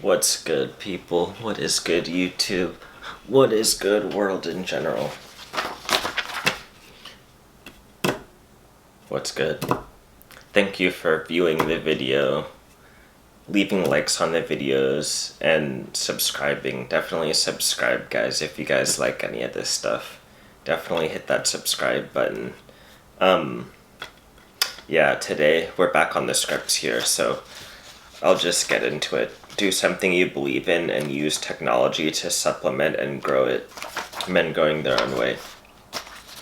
What's good, people? What is good, YouTube? What is good, world in general? What's good? Thank you for viewing the video, leaving likes on the videos, and subscribing. Definitely subscribe, guys, if you guys like any of this stuff. Definitely hit that subscribe button. Yeah, today we're back on the scripts here, so I'll just get into it. Do something you believe in and use technology to supplement and grow it. Men going their own way.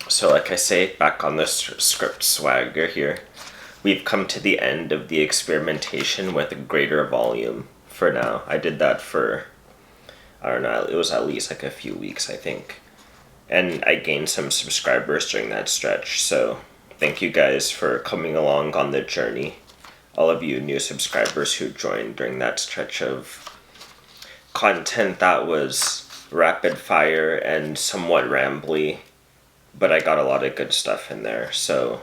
So like I say, back on the script swagger here. We've come to the end of the experimentation with a greater volume for now. I did that for, I don't know, it was at least like a few weeks, I think. And I gained some subscribers during that stretch, so thank you guys for coming along on the journey. All of you new subscribers who joined during that stretch of content that was rapid fire and somewhat rambly, but I got a lot of good stuff in there, so,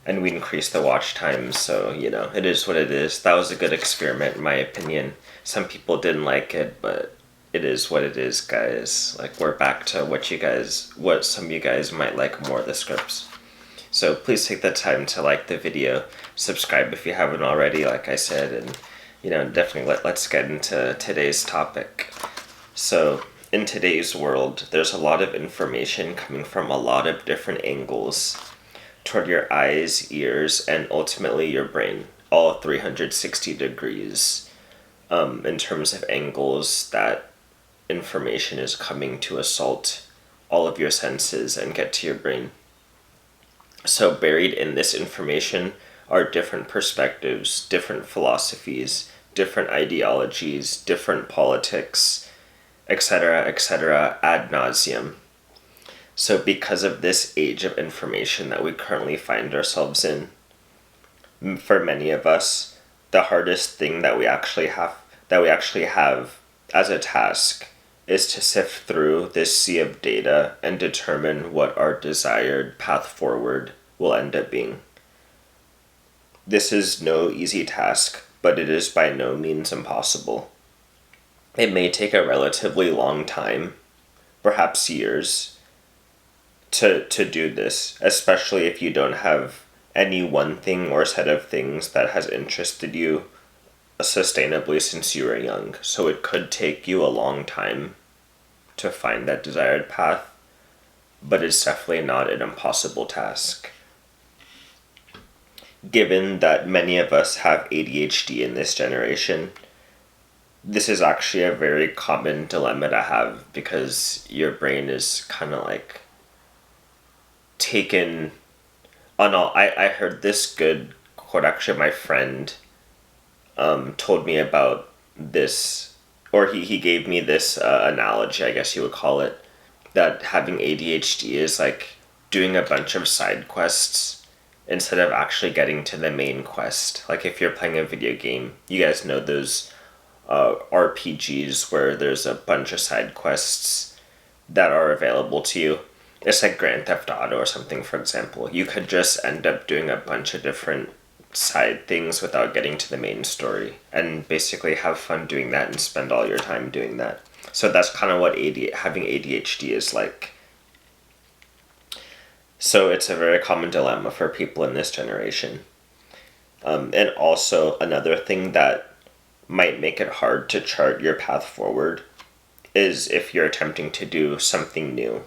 and we increased the watch time, so, you know, it is what it is. That was a good experiment, in my opinion. Some people didn't like it, but it is what it is, guys. Like, we're back to what some of you guys might like more of the scripts. So please take the time to like the video, subscribe if you haven't already, like I said, and, you know, definitely let's get into today's topic. So, in today's world, there's a lot of information coming from a lot of different angles toward your eyes, ears, and ultimately your brain, all 360 degrees, in terms of angles that information is coming to assault all of your senses and get to your brain. So buried in this information are different perspectives, different philosophies, different ideologies, different politics, etc., ad nauseum. So because of this age of information that we currently find ourselves in, for many of us, the hardest thing that we actually have as a task is to sift through this sea of data and determine what our desired path forward will end up being. This is no easy task, but it is by no means impossible. It may take a relatively long time, perhaps years, to do this, especially if you don't have any one thing or set of things that has interested you sustainably since you were young. So it could take you a long time to find that desired path, but it's definitely not an impossible task. Given that many of us have ADHD in this generation, this is actually a very common dilemma to have because your brain is kind of like taken on all. I heard this good quote, actually my friend told me about this, or he gave me this analogy, I guess you would call it, that having ADHD is like doing a bunch of side quests instead of actually getting to the main quest. Like if you're playing a video game, you guys know those RPGs where there's a bunch of side quests that are available to you. It's like Grand Theft Auto or something, for example. You could just end up doing a bunch of different side things without getting to the main story and basically have fun doing that and spend all your time doing that. So that's kind of what having ADHD is like. So it's a very common dilemma for people in this generation. And also another thing that might make it hard to chart your path forward is if you're attempting to do something new.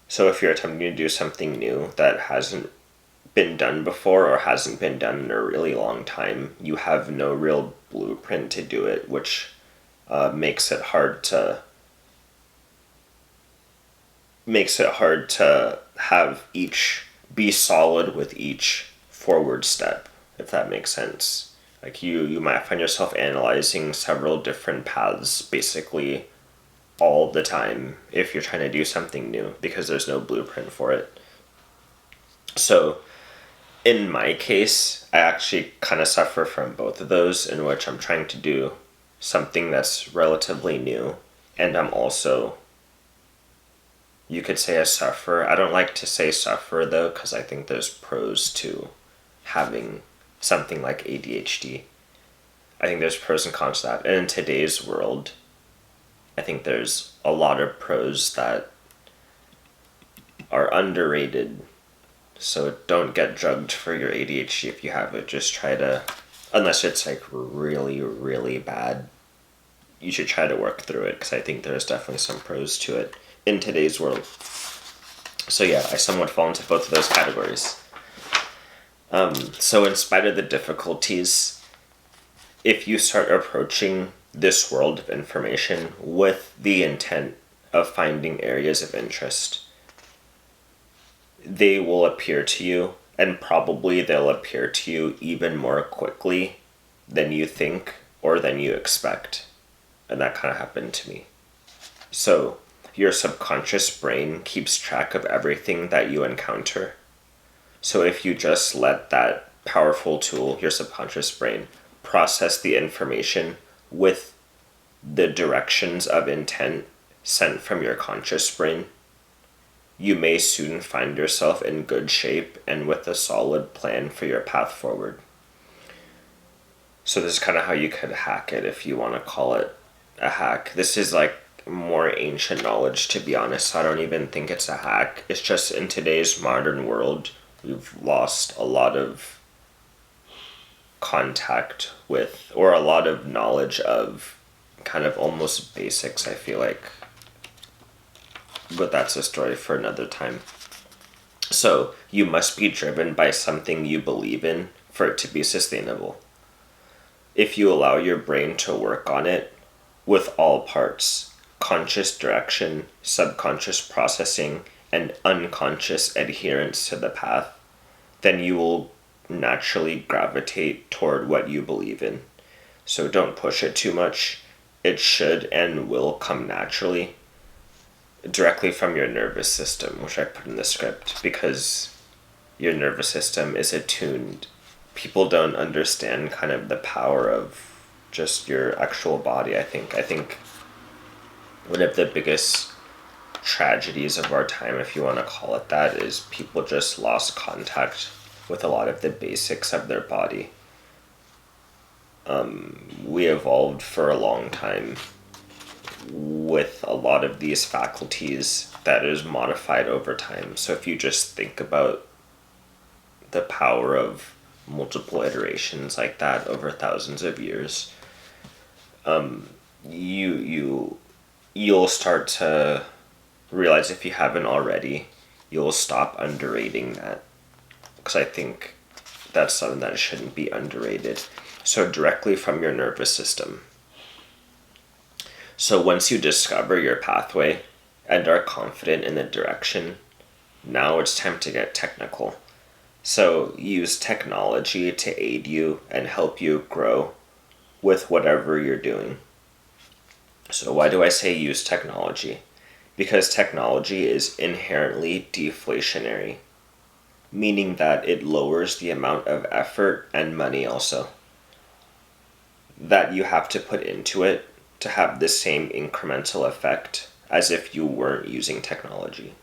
So if you're attempting to do something new that hasn't been done before or hasn't been done in a really long time, you have no real blueprint to do it, which makes it hard to have each be solid with each forward step, if that makes sense. Like you might find yourself analyzing several different paths basically all the time if you're trying to do something new because there's no blueprint for it. So in my case, I actually kind of suffer from both of those, in which I'm trying to do something that's relatively new, and I'm also, you could say, a sufferer. I don't like to say sufferer though, because I think there's pros to having something like ADHD. I think there's pros and cons to that. And in today's world, I think there's a lot of pros that are underrated. So don't get drugged for your ADHD if you have it. Just try to, unless it's like really, really bad, you should try to work through it, because I think there's definitely some pros to it in today's world. So yeah, I somewhat fall into both of those categories. So in spite of the difficulties, if you start approaching this world of information with the intent of finding areas of interest, they will appear to you, and probably they'll appear to you even more quickly than you think or than you expect. And that kind of happened to me. So your subconscious brain keeps track of everything that you encounter. So if you just let that powerful tool, your subconscious brain, process the information with the directions of intent sent from your conscious brain, you may soon find yourself in good shape and with a solid plan for your path forward. So this is kind of how you could hack it, if you want to call it a hack. This is like more ancient knowledge, to be honest. I don't even think it's a hack. It's just in today's modern world, we've lost a lot of contact with, or a lot of knowledge of, kind of almost basics, I feel like. But that's a story for another time. So you must be driven by something you believe in for it to be sustainable. If you allow your brain to work on it with all parts, conscious direction, subconscious processing, and unconscious adherence to the path, then you will naturally gravitate toward what you believe in. So don't push it too much. It should and will come naturally, directly from your nervous system, which I put in the script, because your nervous system is attuned. People don't understand kind of the power of just your actual body, I think. I think one of the biggest tragedies of our time, if you want to call it that, is people just lost contact with a lot of the basics of their body. We evolved for a long time with a lot of these faculties that is modified over time. So if you just think about the power of multiple iterations like that over thousands of years, you'll start to realize, if you haven't already, you'll stop underrating that, because I think that's something that shouldn't be underrated. So directly from your nervous system. So once you discover your pathway and are confident in the direction, now it's time to get technical. So use technology to aid you and help you grow with whatever you're doing. So why do I say use technology? Because technology is inherently deflationary, meaning that it lowers the amount of effort and money also that you have to put into it to have the same incremental effect as if you weren't using technology.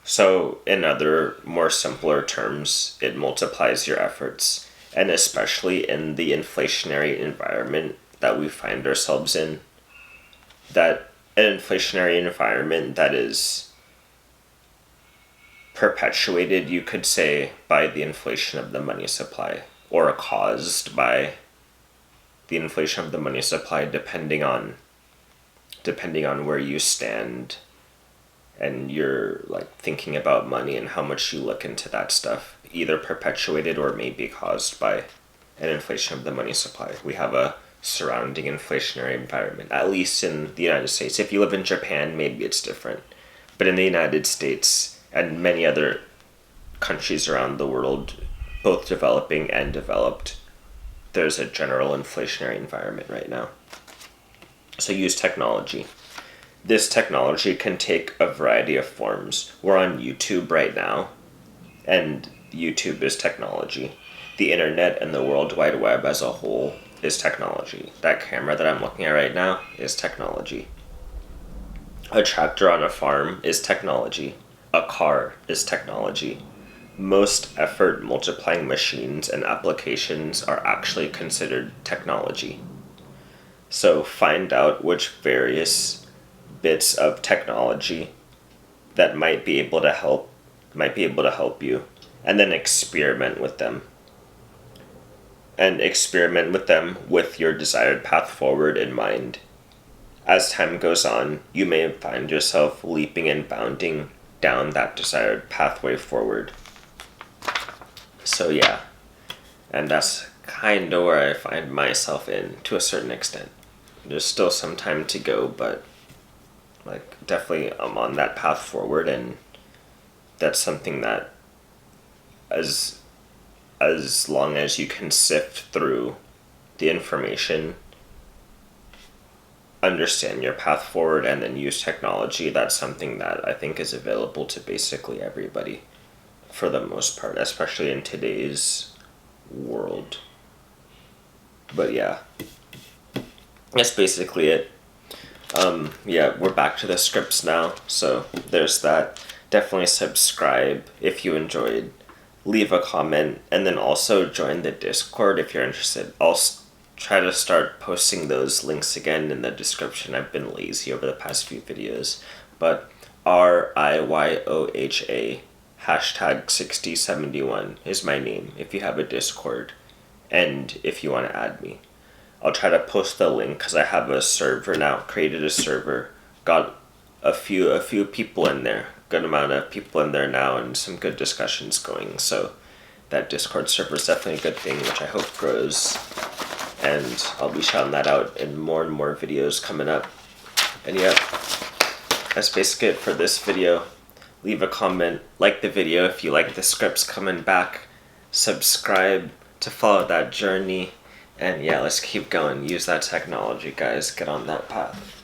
So in other, more simpler terms, it multiplies your efforts, and especially in the inflationary environment that we find ourselves in, that an inflationary environment that is perpetuated, you could say, by the inflation of the money supply, or caused by the inflation of the money supply, depending on where you stand and you're like thinking about money and how much you look into that stuff, either perpetuated or maybe caused by an inflation of the money supply. We have a surrounding inflationary environment, at least in the United States. If you live in Japan, maybe it's different. But in the United States and many other countries around the world, both developing and developed, there's a general inflationary environment right now. So use technology. This technology can take a variety of forms. We're on YouTube right now, and YouTube is technology. The internet and the World Wide Web as a whole is technology. That camera that I'm looking at right now is technology. A tractor on a farm is technology. A car is technology. most effort multiplying machines and applications are actually considered technology. So find out which various bits of technology that might be able to help you, and then experiment with them. And experiment with them with your desired path forward in mind. As time goes on, you may find yourself leaping and bounding down that desired pathway forward. So yeah, and that's kind of where I find myself in, to a certain extent. There's still some time to go, but like definitely I'm on that path forward, and that's something that as long as you can sift through the information, understand your path forward, and then use technology, that's something that I think is available to basically everybody for the most part, especially in today's world. But yeah, that's basically it. Yeah, we're back to the scripts now, so there's that. Definitely subscribe if you enjoyed. Leave a comment, and then also join the Discord if you're interested. I'll try to start posting those links again in the description. I've been lazy over the past few videos, but RIYOHA hashtag 6071 is my name if you have a Discord, and if you want to add me. I'll try to post the link because I have a server now, created a server, got a few people in there, good amount of people in there now, and some good discussions going. So that Discord server is definitely a good thing, which I hope grows, and I'll be shouting that out in more and more videos coming up. And yeah, that's basically it for this video. Leave a comment, like the video if you like the scripts coming back, subscribe to follow that journey, and yeah, let's keep going. Use that technology, guys. Get on that path.